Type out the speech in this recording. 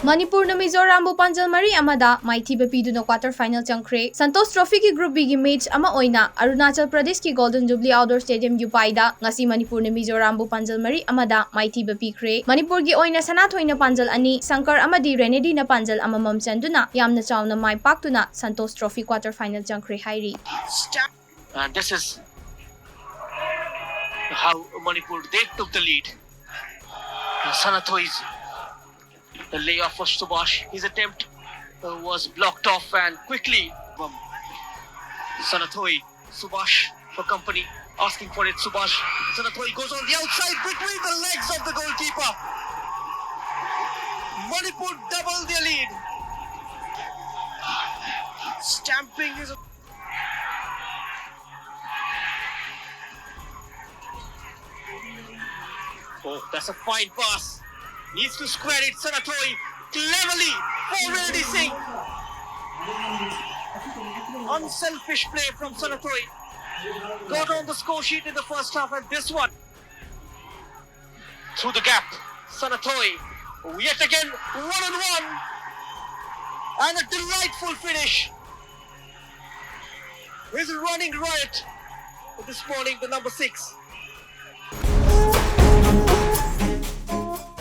Manipur na Mizoram bu Panzal mari amada Maithiba Piduna Quater final Changkhre Santos Trophy ki group B gi match ama oina Arunachal Pradesh ki Golden Jubilee Outdoor Stadium Upaida ngasi Manipur na Mizoram bu Panzal mari amada Maithiba Pikre Manipur gi oina Sanathoina Panzal ani Sankar amadi Renedy na Panzal amamam chanduna yamna chawna mai paktuna Santos Trophy quarter final Changkhre hairi. And this is how Manipur they took the lead. Sanathoi's the layoff for Subhash. His attempt was blocked off and quickly Sanathoi, Subhash for company, asking for it. Subhash, Sanathoi goes on the outside between the legs of the goalkeeper. Manipur double their lead. Stamping is oh, that's a fine pass. Needs to square it. Sanathoi cleverly for Renedy Singh. Unselfish play from Sanathoi. Got on the score sheet in the first half, and this one through the gap. Sanathoi yet again one-on-one, and a delightful finish. He's running riot this morning, the number 6.